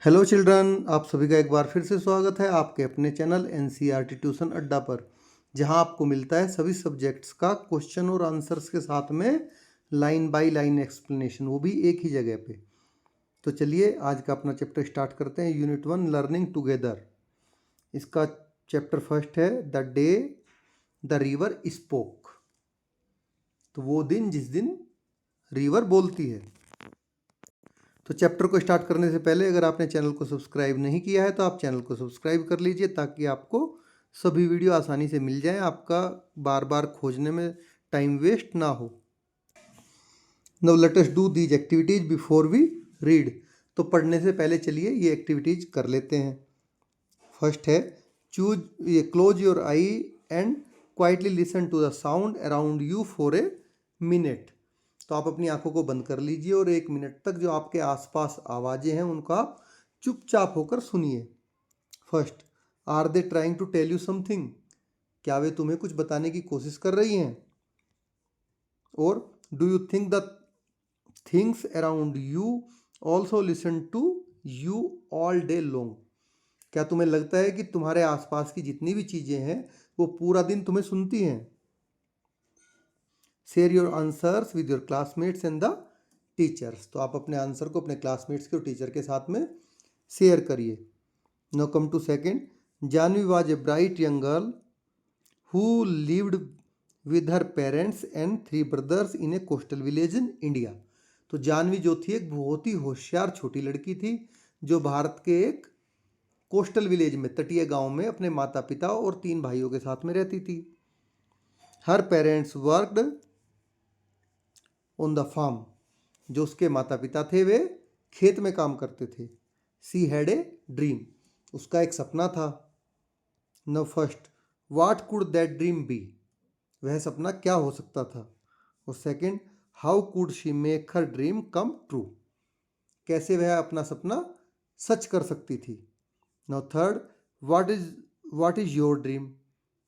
Hello children, आप सभी का एक बार फिर से स्वागत है आपके अपने चैनल एनसीईआरटी ट्यूशन अड्डा पर, जहां आपको मिलता है सभी सब्जेक्ट्स का क्वेश्चन और आंसर्स के साथ में लाइन बाय लाइन एक्सप्लेनेशन, वो भी एक ही जगह पे। तो चलिए आज का अपना चैप्टर स्टार्ट करते हैं। Unit 1 learning together. इसका चैप्टर फर्स्ट है the day the river spoke. तो वो दिन जिस दिन रिवर बोलती है। तो चैप्टर को स्टार्ट करने से पहले अगर आपने चैनल को सब्सक्राइब नहीं किया है तो आप चैनल को सब्सक्राइब कर लीजिए, ताकि आपको सभी वीडियो आसानी से मिल जाएं, आपका बार बार खोजने में टाइम वेस्ट ना हो। Now let us do these activities before we read. तो पढ़ने से पहले चलिए ये एक्टिविटीज कर लेते हैं। फर्स्ट है चूज ये close your eye and quietly listen to the sound around you for a minute. तो आप अपनी आंखों को बंद कर लीजिए और 1 मिनट तक जो आपके आसपास आवाज़ें हैं उनको आप चुपचाप होकर सुनिए। First, are they trying to tell you something? क्या वे तुम्हें कुछ बताने की कोशिश कर रही हैं? और do you think the things around you also listen to you all day long? क्या तुम्हें लगता है कि तुम्हारे आसपास की जितनी भी चीज़ें हैं वो पूरा दिन तुम्हें सुनती हैं? Share your answers with your classmates and the teachers. तो आप अपने आंसर को अपने क्लासमेट्स के और टीचर के साथ में शेयर करिए। Now come to second. Janvi was a bright young girl who lived with her parents and 3 brothers in a coastal village in India. तो जानवी जो थी एक बहुत ही होशियार छोटी लड़की थी जो भारत के एक कोस्टल विलेज में, तटीय गांव में अपने माता पिता और 3 भाइयों के साथ में रहती थी। हर parents worked on the farm. जो उसके माता पिता थे वे खेत में काम करते थे। She had a dream. उसका एक सपना था। न first, what could that dream be? वह सपना क्या हो सकता था? और second, how could she make her dream come true? कैसे वह अपना सपना सच कर सकती थी? Now third, what is your dream?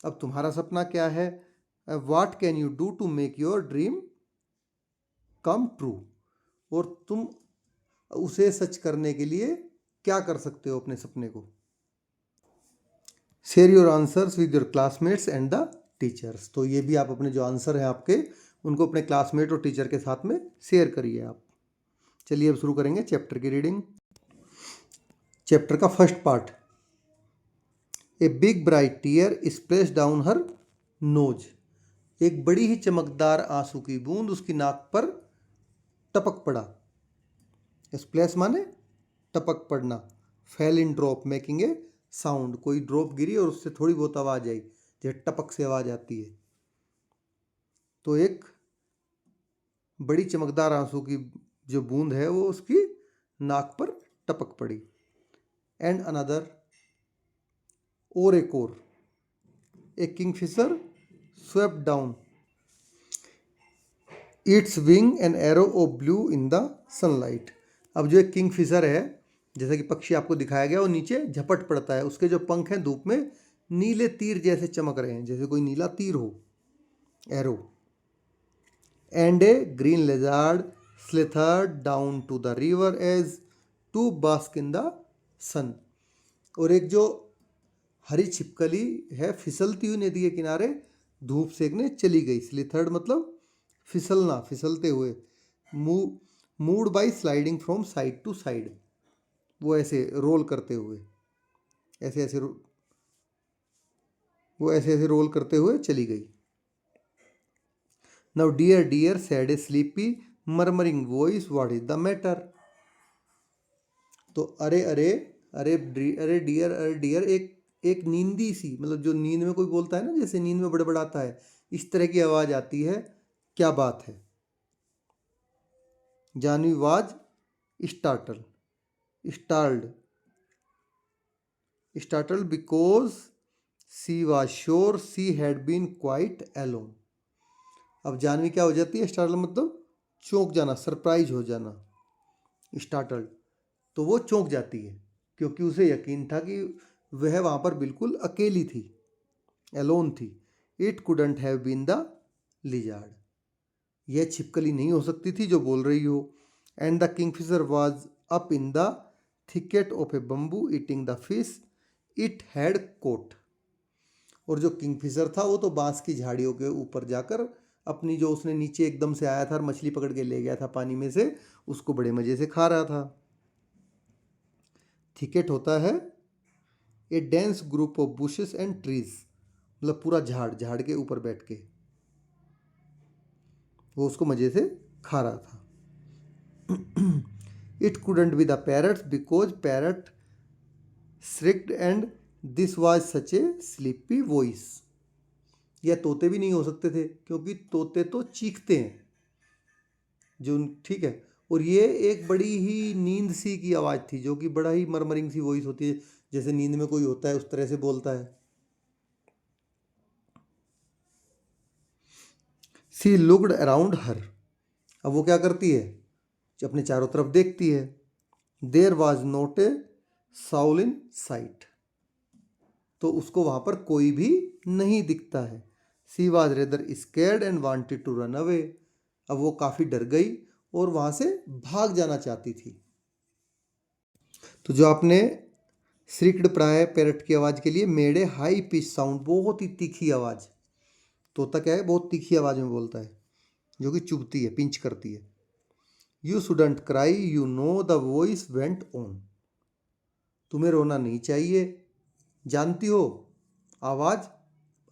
अब तुम्हारा सपना क्या है? What can you do to make your dream come true? और तुम उसे सच करने के लिए क्या कर सकते हो अपने सपने को? Share your answers with your classmates and the teachers. तो ये भी आप अपने जो आंसर हैं आपके उनको अपने क्लासमेट और टीचर के साथ में शेयर करिए आप। चलिए अब शुरू करेंगे चैप्टर की रीडिंग। चैप्टर का first part. A big bright tear splash down her nose. एक बड़ी ही चमकदार आंसू की बूंद उसकी नाक पर टपक पड़ा। स्प्लैश माने टपक पड़ना। Fail in drop making a sound. कोई ड्रॉप गिरी और उससे थोड़ी बहुत आवाज़ आई, जैसे टपक से आवाज़ आती है। तो एक बड़ी चमकदार आंसू की जो बूंद है वो उसकी नाक पर टपक पड़ी। एंड अनदर, और एक और, a kingfisher swept down its wing an arrow of blue in the sunlight. अब जो एक किंगफिशर है, जैसा कि पक्षी आपको दिखाया गया, वो नीचे झपट पड़ता है। उसके जो पंख हैं धूप में नीले तीर जैसे चमक रहे हैं, जैसे कोई नीला तीर हो, arrow. And a green lizard slithered down to the river edge to bask in the sun. और एक जो हरी छिपकली है फिसलती हुई नदी के किनारे धूप सेकने चली गई। स्लिथर्ड मतलब फिसलना, फिसलते हुए। Moved by sliding from side to side. वो ऐसे रोल करते हुए, ऐसे ऐसे वो ऐसे ऐसे रोल करते हुए चली गई। Now dear dear said a sleepy murmuring voice what is the matter. तो अरे अरे अरे अरे डियर एक एक नींदी सी, मतलब जो नींद में कोई बोलता है ना, जैसे नींद में बड़बड़ाता है, इस तरह की आवाज़ आती है। क्या बात है? Jahnavi was startle startled startle because she was sure she had been quite alone. अब जानवी क्या हो जाती है? स्टार्टल मतलब चौंक जाना, सरप्राइज हो जाना। स्टार्टल्ड, तो वो चौंक जाती है क्योंकि उसे यकीन था कि वह वहाँ पर बिल्कुल अकेली थी, एलोन थी। It couldn't have been the lizard. यह छिपकली नहीं हो सकती थी जो बोल रही हो। And the kingfisher was up in the thicket of a bamboo eating the fish it had caught. और जो किंगफिशर था वो तो बांस की झाड़ियों के ऊपर जाकर अपनी जो उसने नीचे एकदम से आया था और मछली पकड़ के ले गया था पानी में से, उसको बड़े मजे से खा रहा था। थिकेट होता है ए dense group of bushes and trees, मतलब पूरा झाड़, झाड़ के ऊपर बैठ के वो उसको मजे से खा रहा था। It couldn't be the parrots because parrot shrieked and this was such a sleepy voice. यह तोते भी नहीं हो सकते थे क्योंकि तोते तो चीखते हैं जो, ठीक है। और ये एक बड़ी ही नींद सी की आवाज़ थी जो कि बड़ा ही मरमरिंग सी वॉइस होती है, जैसे नींद में कोई होता है उस तरह से बोलता है। सी लुक्ड अराउंड हर, अब वो क्या करती है, जो अपने चारों तरफ देखती है। There was not a soul in sight, तो उसको वहां पर कोई भी नहीं दिखता है। She was rather scared and wanted to run away, अब वो काफ़ी डर गई और वहां से भाग जाना चाहती थी। तो जो आपने श्रिक्ड पढ़ा है पैरट की आवाज़ के लिए, made a high pitch sound, बहुत ही तीखी आवाज़। तोता क्या है, बहुत तीखी आवाज़ में बोलता है जो कि चुभती है, पिंच करती है। You shouldn't cry you know the voice went on, तुम्हें रोना नहीं चाहिए, जानती हो, आवाज़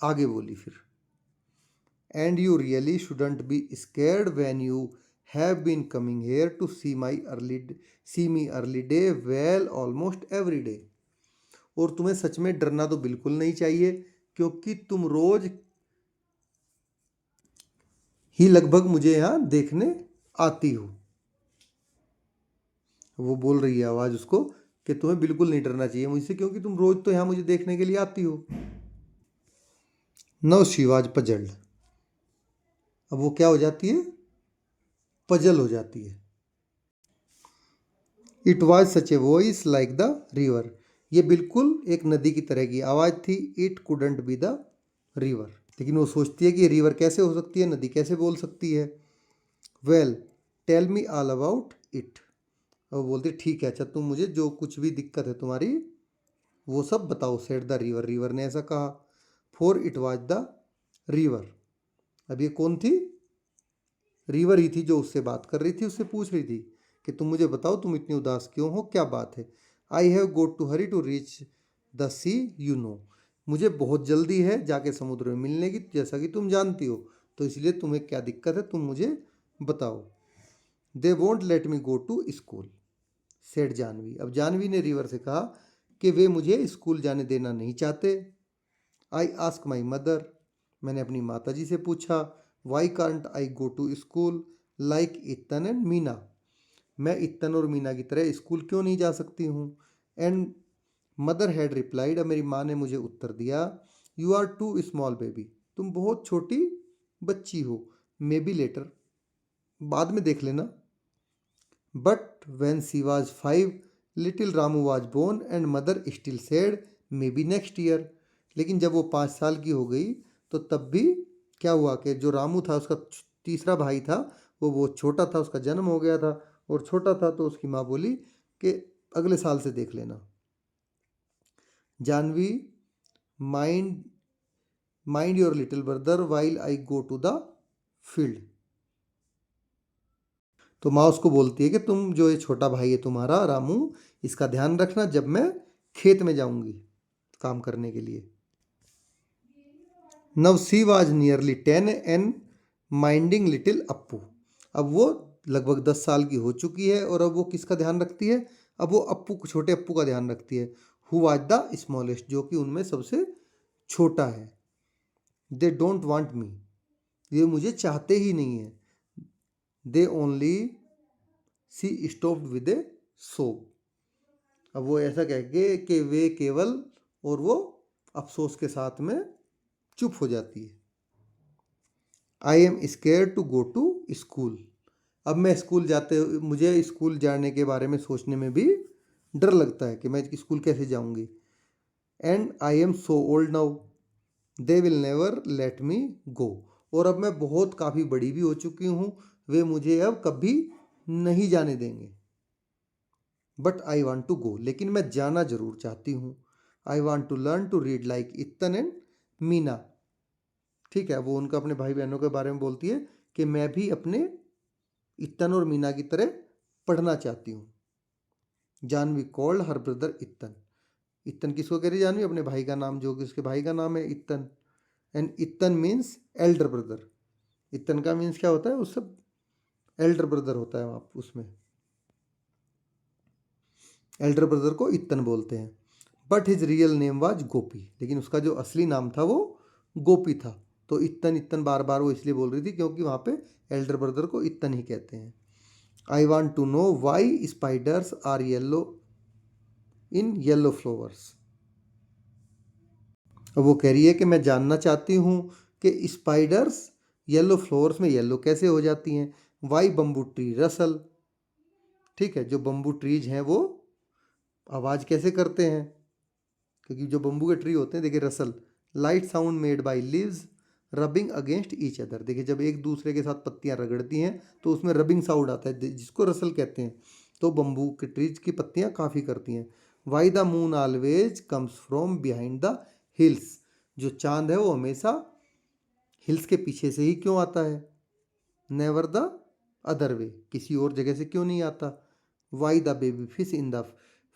आगे बोली फिर। And you really shouldn't be scared when you have been coming here to see me early day well almost every day, और तुम्हें सच में डरना तो बिल्कुल नहीं चाहिए क्योंकि तुम रोज ही लगभग मुझे यहाँ देखने आती हो। वो बोल रही है आवाज़ उसको कि तुम्हें बिल्कुल नहीं डरना चाहिए मुझसे क्योंकि तुम रोज तो यहाँ मुझे देखने के लिए आती हो। नो शी वाज पजल्ड, अब वो क्या हो जाती है, पजल हो जाती है। It was such a voice like the river, ये बिल्कुल एक नदी की तरह की आवाज़ थी। It couldn't be the river, लेकिन वो सोचती है कि ये रिवर कैसे हो सकती है, नदी कैसे बोल सकती है। Well tell me all about it, वो बोलती ठीक है, अच्छा तुम मुझे जो कुछ भी दिक्कत है तुम्हारी वो सब बताओ। सेड द रिवर, रिवर ने ऐसा कहा। For it was the river, अब ये कौन थी, रिवर ही थी जो उससे बात कर रही थी, उससे पूछ रही थी कि तुम मुझे बताओ तुम इतनी उदास क्यों हो, क्या बात है। I have got to hurry to reach the sea you know, मुझे बहुत जल्दी है जाके समुद्र में मिलने की, जैसा कि तुम जानती हो, तो इसलिए तुम्हें क्या दिक्कत है तुम मुझे बताओ। They won't let me go to school said Janvi, अब जानवी ने रिवर से कहा कि वे मुझे स्कूल जाने देना नहीं चाहते। आई आस्क माई मदर, मैंने अपनी माता जी से पूछा। Why can't I go to school like Ittan and Meena, मैं इतन और मीना की तरह स्कूल क्यों नहीं जा सकती हूँ। एंड मदर हैड रिप्लाइड, अब मेरी माँ ने मुझे उत्तर दिया, you are too small baby, तुम बहुत छोटी बच्ची हो, मे बी लेटर, बाद में देख लेना। But when she was 5 little Ramu was born and mother still said maybe next year, लेकिन जब वो 5 साल की हो गई तो तब भी क्या हुआ कि जो रामू था उसका तीसरा भाई था, वो बहुत छोटा था, उसका जन्म हो गया था और छोटा था, तो उसकी माँ बोली कि अगले साल से देख लेना। Janvi mind mind your little brother while I go to the field, तो माँ उसको बोलती है कि तुम जो ये छोटा भाई है तुम्हारा रामू, इसका ध्यान रखना जब मैं खेत में जाऊंगी काम करने के लिए। नव she was nearly 10 and minding little Appu, अब वो लगभग 10 साल की हो चुकी है और अब वो किसका ध्यान रखती है, अब वो अप्पू, छोटे अप्पू का ध्यान रखती है। हु वाज द स्मॉलेस्ट, जो कि उनमें सबसे छोटा है। दे डोंट वांट मी, ये मुझे चाहते ही नहीं है। They only she stopped with a sob, अब वो ऐसा कह के कि वे केवल, और वो अफसोस के साथ में चुप हो जाती है। I am scare to go to school, अब मैं स्कूल जाते, मुझे स्कूल जाने के बारे में सोचने में भी डर लगता है कि मैं स्कूल कैसे जाऊंगी। And I am so old now they will never let me go, और अब मैं बहुत काफ़ी बड़ी भी हो चुकी हूँ, वे मुझे अब कभी नहीं जाने देंगे। But I want to go, लेकिन मैं जाना जरूर चाहती हूँ। I want to learn to read like Ittan and Meena. ठीक है, वो उनका अपने भाई बहनों के बारे में बोलती है कि मैं भी अपने इत्तन और मीना की तरह पढ़ना चाहती हूँ। Jahnavi called her brother Ittan. Ittan किसको कह रही है जानवी? अपने भाई का नाम, जो कि उसके भाई का नाम है Ittan. And Ittan means elder brother. Ittan का मीन्स क्या होता है? उससे एल्डर ब्रदर होता है वहाँ उसमें, एल्डर ब्रदर को इत्तन बोलते हैं। But his real name was Gopi, लेकिन उसका जो असली नाम था वो गोपी था। तो इत्तन इत्तन बार बार वो इसलिए बोल रही थी क्योंकि वहाँ पे एल्डर ब्रदर को इत्तन ही कहते हैं। I want to know why spiders are yellow in yellow flowers. अब वो कह रही है कि मैं जानना चाहती हूँ कि स्पाइडर्स येलो फ्लावर्स में येलो कैसे हो जाती हैं। Why bamboo tree rustle. ठीक है, जो बम्बू ट्रीज हैं वो आवाज़ कैसे करते हैं? क्योंकि जो बम्बू के ट्री होते हैं, देखिए Russell, light sound made by leaves rubbing against each other. देखिए जब एक दूसरे के साथ पत्तियां रगड़ती हैं तो उसमें रबिंग साउंड आता है, जिसको रसल कहते हैं। तो बम्बू के ट्रीज की पत्तियां काफ़ी करती हैं। Why the moon always comes from behind the hills. जो चांद है वो हमेशा हिल्स के पीछे से ही क्यों आता है? नेवर द अदर वे, किसी और जगह से क्यों नहीं आता? Why the baby fish in the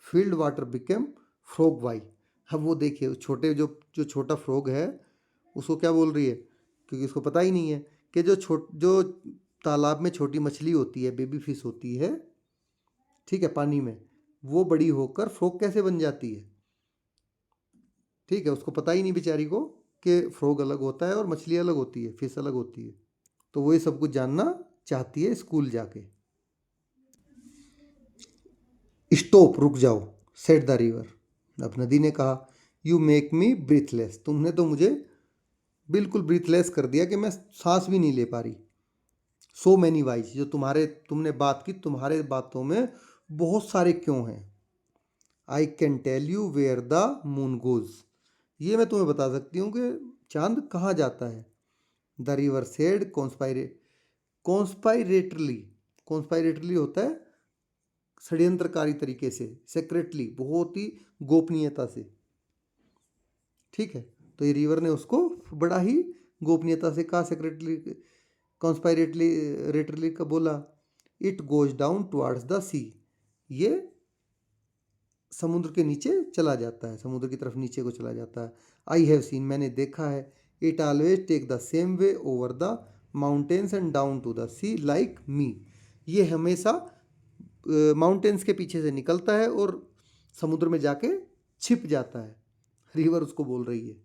field water became frog why. अब वो देखिए छोटे जो छोटा फ्रॉग है उसको क्या बोल रही है, क्योंकि उसको पता ही नहीं है कि जो तालाब में छोटी मछली होती है, बेबी फिश होती है, ठीक है, पानी में, वो बड़ी होकर फ्रॉग कैसे बन जाती है। ठीक है, उसको पता ही नहीं बेचारी को कि फ्रॉग अलग होता है और मछली अलग होती है, फिश अलग होती है। तो वो ये सब कुछ जानना चाहती है स्कूल जाके। स्टॉप, रुक जाओ, सेट द रिवर। अब नदी ने कहा, यू मेक मी ब्रीथलेस। तुमने तो मुझे बिल्कुल ब्रीथलेस कर दिया कि मैं सांस भी नहीं ले पा रही। सो मैनी वाइज, जो तुमने बात की, तुम्हारे बातों में बहुत सारे क्यों हैं। I can tell you where the moon goes. ये मैं तुम्हें बता सकती हूँ कि चांद कहाँ जाता है। The river said conspiratorially. Conspiratorially होता है षड्यंत्रकारी तरीके से, सेक्रेटली बहुत ही गोपनीयता से। ठीक है, तो ये रिवर ने उसको बड़ा ही गोपनीयता से कहा, सेक्रेटली कॉन्स्पायरेटली रेटरली का बोला। It goes down towards the sea. ये समुद्र के नीचे चला जाता है, समुद्र की तरफ नीचे को चला जाता है। आई हैव सीन, मैंने देखा है। It always take the same way over the mountains and down to the sea like me. ये हमेशा माउंटेन्स के पीछे से निकलता है और समुद्र में जाके छिप जाता है। रिवर उसको बोल रही है,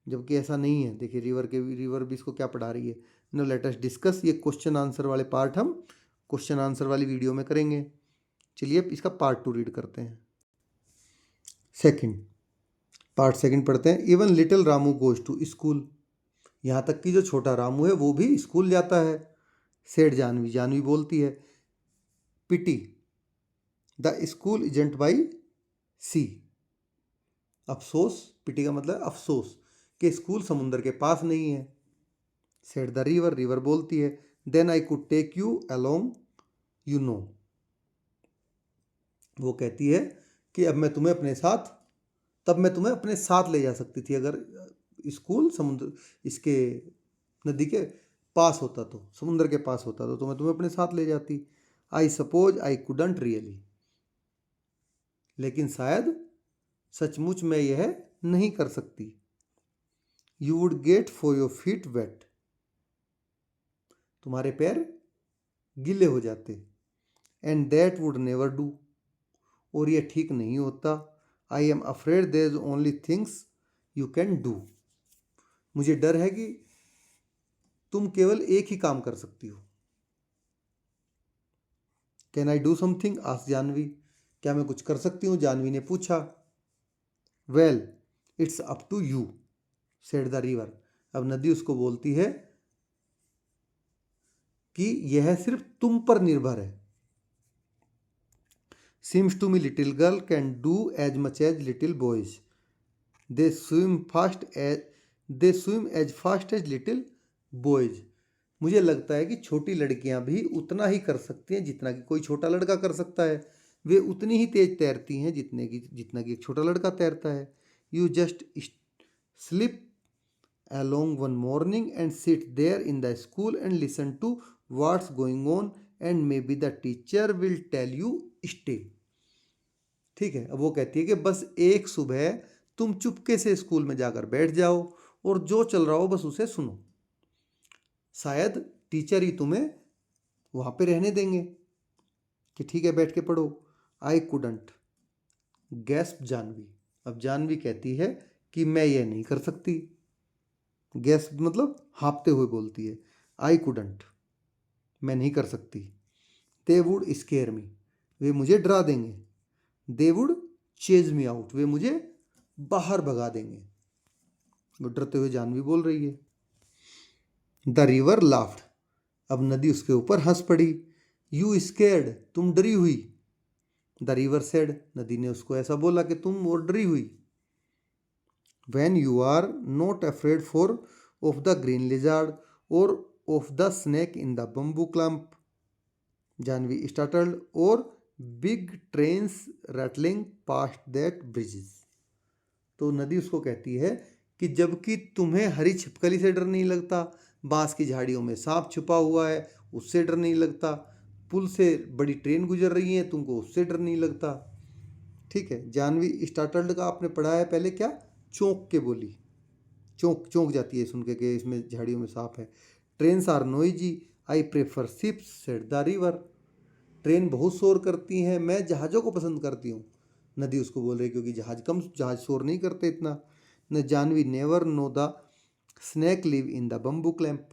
जबकि ऐसा नहीं है। देखिए रिवर भी इसको क्या पढ़ा रही है। No let us discuss. ये क्वेश्चन आंसर वाले पार्ट हम क्वेश्चन आंसर वाली वीडियो में करेंगे। चलिए अब इसका पार्ट 2 रीड करते हैं। पार्ट सेकंड पढ़ते हैं। Even little Ramu goes to school. यहाँ तक कि जो छोटा रामू है वो भी स्कूल जाता है। सेठ जानवी, जानवी बोलती है, pity the school isn't by sea. अफसोस, पिटी का मतलब अफसोस, कि स्कूल समुद्र के पास नहीं है। सेड द रिवर, रिवर बोलती है, then I could take you along you know. वो कहती है कि अब मैं तुम्हें अपने साथ ले जा सकती थी अगर स्कूल समुद्र इसके नदी के पास होता, तो समुद्र के पास होता तो मैं तुम्हें अपने साथ ले जाती। I suppose I couldn't really. लेकिन शायद सचमुच मैं यह नहीं कर सकती। You would get for your feet wet. तुम्हारे पैर गीले हो जाते। And that would never do. और यह ठीक नहीं होता। I am afraid there is only things you can do. मुझे डर है कि तुम केवल एक ही काम कर सकती हो। Can I do something, asked Janvi. क्या मैं कुछ कर सकती हूँ, जानवी ने पूछा। Well it's up to you, said the river. अब नदी उसको बोलती है कि यह सिर्फ तुम पर निर्भर है। Seems to me little girl can do as much as little boys. They swim as fast as little boys. मुझे लगता है कि छोटी लड़कियां भी उतना ही कर सकती हैं जितना कि कोई छोटा लड़का कर सकता है। वे उतनी ही तेज तैरती हैं जितना कि एक छोटा लड़का तैरता है। You just slip along one morning and sit there in the school and listen to what's going on and maybe the teacher will tell you stay। ठीक है, अब वो कहती है कि बस एक सुबह तुम चुपके से स्कूल में जाकर बैठ जाओ और जो चल रहा हो बस उसे सुनो, शायद टीचर ही तुम्हें वहां पे रहने देंगे कि ठीक है बैठ के पढ़ो। I couldn't gasp Janvi. अब जानवी कहती है कि मैं ये नहीं कर सकती। गैस मतलब हाँफते हुए बोलती है। आई कुडंट मैं नहीं कर सकती। दे वुड स्केयर मी वे मुझे डरा देंगे। They would chase me out वे मुझे बाहर भगा देंगे। वो डरते हुए जानवी बोल रही है। द रिवर लाफ्ड अब नदी उसके ऊपर हंस पड़ी। यू स्केर्ड तुम डरी हुई। द रिवर सेड नदी ने उसको ऐसा बोला कि तुम और डरी हुई। When you are not afraid of the green lizard or of the snake in the bamboo clump, Janvi startled, or big trains rattling past that bridges। तो नदी उसको कहती है कि जबकि तुम्हें हरी छिपकली से डर नहीं लगता, बांस की झाड़ियों में सांप छुपा हुआ है उससे डर नहीं लगता, पुल से बड़ी ट्रेन गुजर रही है तुमको उससे डर नहीं लगता। ठीक है, जानवी स्टार्टल्ड का आपने पढ़ा है पहले क्या, चौंक के बोली, चौंक चौंक जाती है सुन के कि इसमें झाड़ियों में सांप है। Trains are noisy I prefer ships said the river train बहुत शोर करती हैं मैं जहाज़ों को पसंद करती हूँ। नदी उसको बोल रही क्योंकि जहाज शोर नहीं करते इतना। न Janvi never know the snake live in the bamboo clump.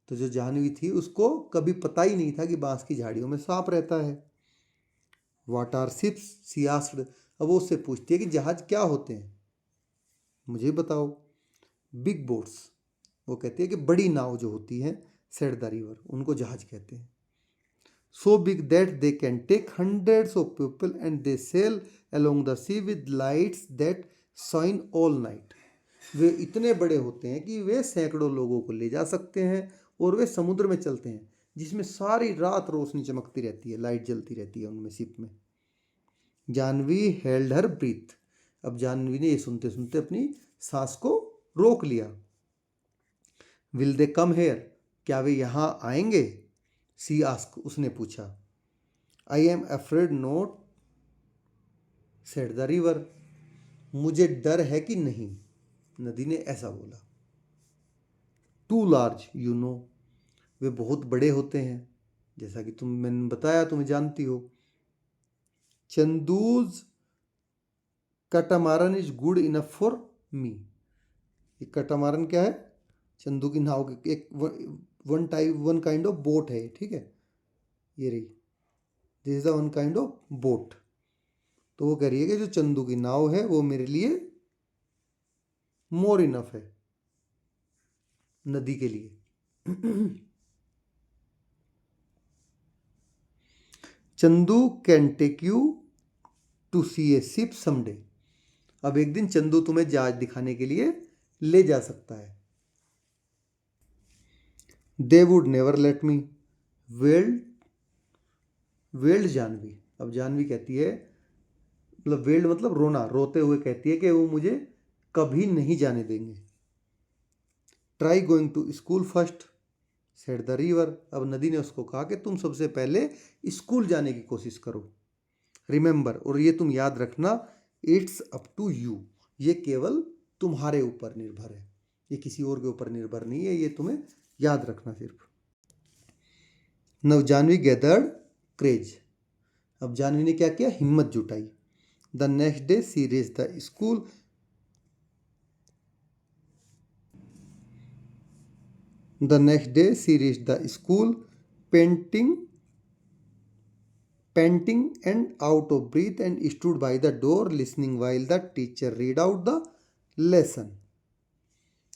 तो जो जानवी थी उसको कभी पता ही नहीं था कि बांस की झाड़ियों में सांप रहता है। What are ships she asked अब वो उससे पूछती है कि जहाज क्या होते हैं मुझे बताओ। बिग बोट्स वो कहती है कि बड़ी नाव जो होती हैं, सेड द रिवर उनको जहाज कहते हैं। So big that they can take hundreds of people and they sail along the sea with lights that shine all night वे इतने बड़े होते हैं कि वे सैकड़ों लोगों को ले जा सकते हैं और वे समुद्र में चलते हैं जिसमें सारी रात रोशनी चमकती रहती है, लाइट जलती रहती है उनमें, शिप में। जानवी हेल्ड हर ब्रीथ अब जानवी ने ये सुनते सुनते अपनी सांस को रोक लिया। विल दे कम हेयर क्या वे यहाँ आएंगे, सी आस्क उसने पूछा। आई am afraid note said the river मुझे डर है कि नहीं, नदी ने ऐसा बोला। टू लार्ज यू नो वे बहुत बड़े होते हैं जैसा कि मैंने बताया, तुम्हें जानती हो। Chandu's catamaran is good enough for me ये कटामारन क्या है, चंदू की नाव की एक वन काइंड ऑफ बोट है। ठीक है, ये रही, this is the one kind of boat. तो वो कह रही है कि जो चंदू की नाव है वो मेरे लिए मोर इनफ है नदी के लिए। Chandu can take you to see a ship someday अब एक दिन चंदू तुम्हें जहाज दिखाने के लिए ले जा सकता है। They would never let me wailed Janvi अब जानवी कहती है, मतलब वेल्ड मतलब रोना, रोते हुए कहती है कि वो मुझे कभी नहीं जाने देंगे। Try going to school first said the river अब नदी ने उसको कहा कि तुम सबसे पहले स्कूल जाने की कोशिश करो। रिमेंबर और ये तुम याद रखना, इट्स अप टू यू ये केवल तुम्हारे ऊपर निर्भर है, ये किसी और के ऊपर निर्भर नहीं है, ये तुम्हें याद रखना सिर्फ। नव जानवी गैदर्ड क्रेज अब जानवी ने क्या किया, हिम्मत जुटाई। The next day she reach the school the next day she reach the school panting and out of breath and stood by the door listening while the teacher read out the lesson।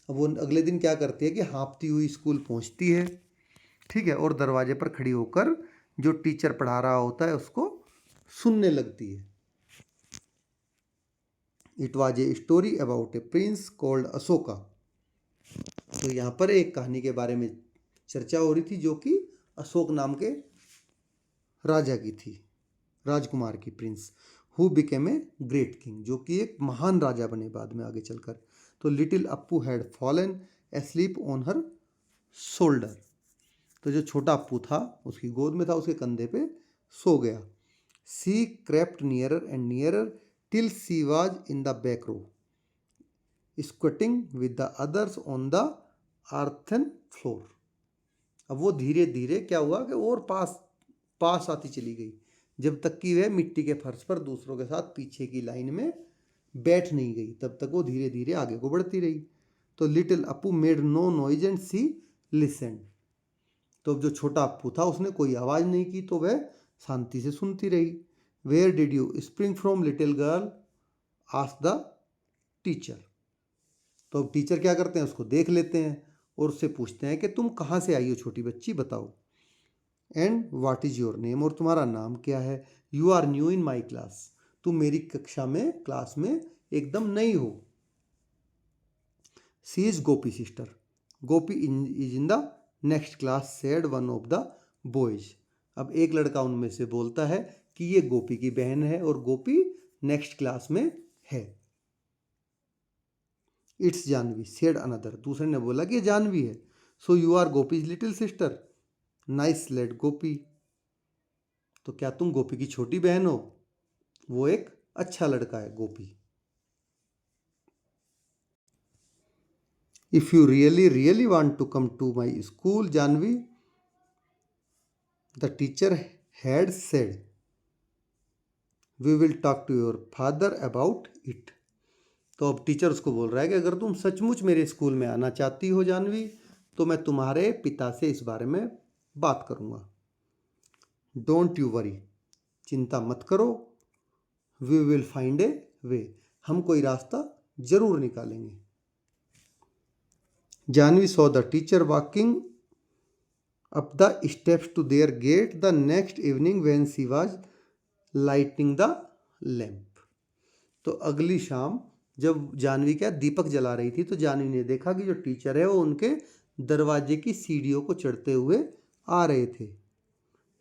अब वो अगले दिन क्या करती है कि हाँफती हुई school पहुंचती है, ठीक है, और दरवाजे पर खड़ी होकर जो टीचर पढ़ा रहा होता है उसको सुनने लगती है। It was a story about A Prince called Ashoka. तो यहाँ पर एक कहानी के बारे में चर्चा हो रही थी जो कि अशोक नाम के राजा की थी, राजकुमार की, Prince. Who became a great king, जो कि एक महान राजा बने बाद में आगे चलकर। तो little Appu had fallen asleep on her shoulder, तो जो छोटा अप्पू था उसकी गोद में था, उसके कंधे पे सो गया। She crept nearer and nearer till she was in the back row squatting with the others on the earthen floor. अब वो धीरे धीरे क्या हुआ कि और पास पास आती चली गई, जब तक कि वह मिट्टी के फर्श पर दूसरों के साथ पीछे की लाइन में बैठ नहीं गई, तब तक वो धीरे धीरे आगे को बढ़ती रही। तो little Appu made no noise and she listen, तो जो छोटा अप्पू था उसने कोई आवाज़ नहीं की, तो वह शांति से सुनती रही। Where did you spring from little girl asked the teacher, तो अब टीचर क्या करते हैं, उसको देख लेते हैं और उससे पूछते हैं कि तुम कहाँ से आई हो छोटी बच्ची, बताओ। And what is your name, और तुम्हारा नाम क्या है। You are new in my class, तुम मेरी कक्षा में, क्लास में एकदम नई हो। She is Gopi sister, Gopi is in the next class said one of the boys. अब एक लड़का उनमें से बोलता है कि ये गोपी की बहन है और गोपी नेक्स्ट क्लास में है। इट्स जानवी सेड अनदर, दूसरे ने बोला कि ये जानवी है। So you are Gopi's little sister, nice lad Gopi, तो क्या तुम गोपी की छोटी बहन हो, वो एक अच्छा लड़का है Gopi. If you really really want to come to my school Janvi, the teacher had said, we will talk to your father about it. तो अब टीचर उसको बोल रहा है कि अगर तुम सचमुच मेरे स्कूल में आना चाहती हो जानवी, तो मैं तुम्हारे पिता से इस बारे में बात करूँगा। डोंट यू वरी, चिंता मत करो। We will find a way, हम कोई रास्ता जरूर निकालेंगे। Janvi saw the teacher walking up the steps to their gate the next evening when she was lighting the lamp. तो अगली शाम जब जानवी क्या दीपक जला रही थी, तो जानवी ने देखा कि जो टीचर है वो उनके दरवाजे की सीढ़ियों को चढ़ते हुए आ रहे थे।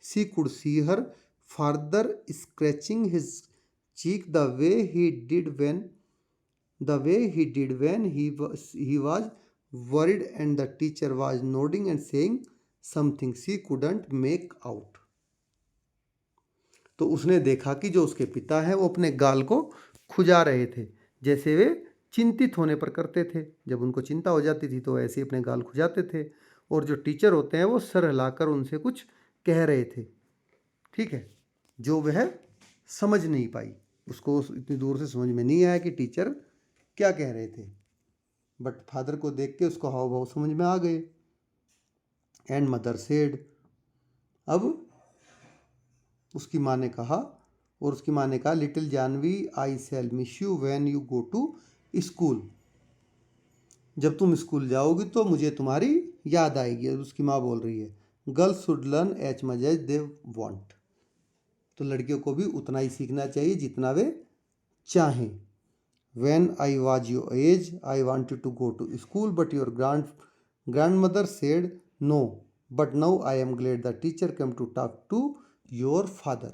She could see her father scratching his cheek the way he did when he was worried, and the teacher was nodding and saying something she couldn't make out. तो उसने देखा कि जो उसके पिता हैं वो अपने गाल को खुजा रहे थे, जैसे वे चिंतित होने पर करते थे। जब उनको चिंता हो जाती थी तो ऐसे ही अपने गाल खुजाते थे, और जो टीचर होते हैं वो सर हिलाकर उनसे कुछ कह रहे थे, ठीक है, जो वह समझ नहीं पाई, उसको इतनी दूर से समझ में नहीं आया कि टीचर क्या कह रहे थे, बट फादर को देख के उसको हाव भाव समझ में आ गए। एंड मदर सेड, अब उसकी माँ ने कहा, और उसकी माँ ने कहा, little Janvi I shall miss you when you go to school, जब तुम स्कूल जाओगी तो मुझे तुम्हारी याद आएगी। उसकी माँ बोल रही है, girls should learn as much as they want, तो लड़कियों को भी उतना ही सीखना चाहिए जितना वे चाहें। When I was your age, I wanted to go to school, but your grandmother said no. But now I am glad the teacher came to talk to your father.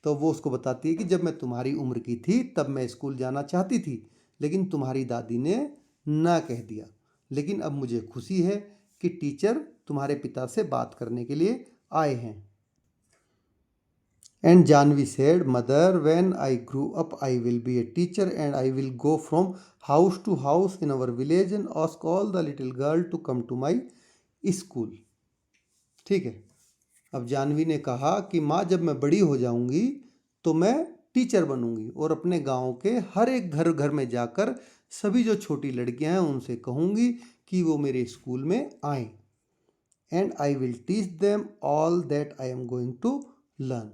तो वो उसको बताती है कि जब मैं तुम्हारी उम्र की थी तब मैं स्कूल जाना चाहती थी, लेकिन तुम्हारी दादी ने ना कह दिया। लेकिन अब मुझे खुशी है कि टीचर तुम्हारे पिता से बात करने के लिए आए हैं। And Janvi said, Mother, when I grew up, I will be a teacher and I will go from house to house in our village and ask all the little girl to come to my school. ठीक है, अब जानवी ने कहा कि माँ, जब मैं बड़ी हो जाऊंगी तो मैं टीचर बनूंगी और अपने गांव के हर एक घर घर में जाकर सभी जो छोटी लड़कियां हैं उनसे कहूंगी कि वो मेरे स्कूल में आएं। And I will teach them all that I am going to learn,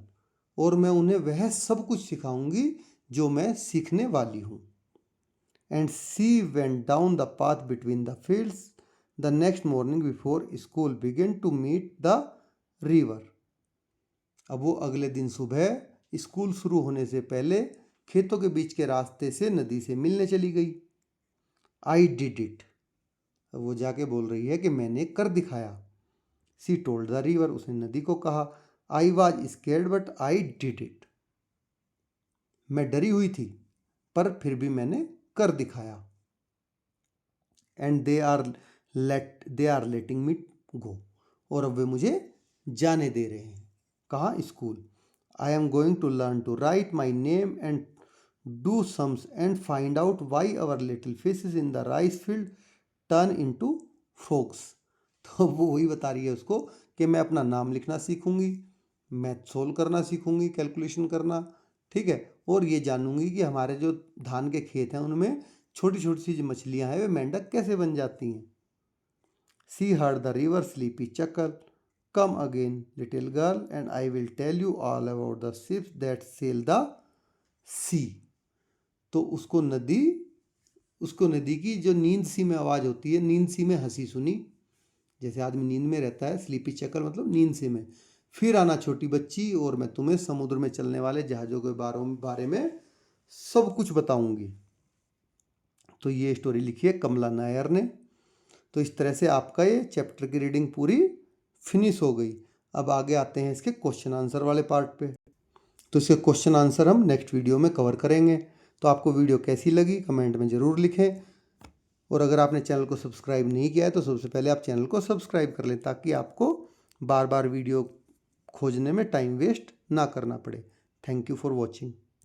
और मैं उन्हें वह सब कुछ सिखाऊंगी जो मैं सीखने वाली हूँ। And she went down the path between the fields the next morning before school begin to meet the river. अब वो अगले दिन सुबह स्कूल शुरू होने से पहले खेतों के बीच के रास्ते से नदी से मिलने चली गई। आई डिड इट, अब वो जाके बोल रही है कि मैंने कर दिखाया। सी टोल्ड द रिवर, उसने नदी को कहा, I was scared but I did it. मैं डरी हुई थी पर फिर भी मैंने कर दिखाया। And they are letting me go, और अब वे मुझे जाने दे रहे हैं। कहाँ? School. I am going to learn to write my name and do sums and find out why our little fishes in the rice field turn into frogs. तो वो वही बता रही है उसको कि मैं अपना नाम लिखना सीखूंगी, मैथ सोल्व करना सीखूंगी, कैलकुलेशन करना, ठीक है, और ये जानूंगी कि हमारे जो धान के खेत हैं उनमें छोटी छोटी सी जो मछलियां हैं वे मेंढक कैसे बन जाती हैं। She heard the river sleepy chuckle, come again little girl and I will tell you all about the ships that sail the sea. तो उसको नदी की जो नींद सी में आवाज़ होती है, नींद सी में हंसी सुनी, जैसे आदमी नींद में रहता है, स्लीपी चक्कर मतलब नींद सी में। फिर आना छोटी बच्ची और मैं तुम्हें समुद्र में चलने वाले जहाज़ों के बारे में सब कुछ बताऊंगी। तो ये स्टोरी लिखी है कमला नायर ने। तो इस तरह से आपका ये चैप्टर की रीडिंग पूरी फिनिश हो गई। अब आगे आते हैं इसके क्वेश्चन आंसर वाले पार्ट पे। तो इसके क्वेश्चन आंसर हम नेक्स्ट वीडियो में कवर करेंगे। तो आपको वीडियो कैसी लगी कमेंट में ज़रूर लिखें, और अगर आपने चैनल को सब्सक्राइब नहीं किया है तो सबसे पहले आप चैनल को सब्सक्राइब कर लें, ताकि आपको बार बार वीडियो खोजने में टाइम वेस्ट ना करना पड़े। Thank you for watching.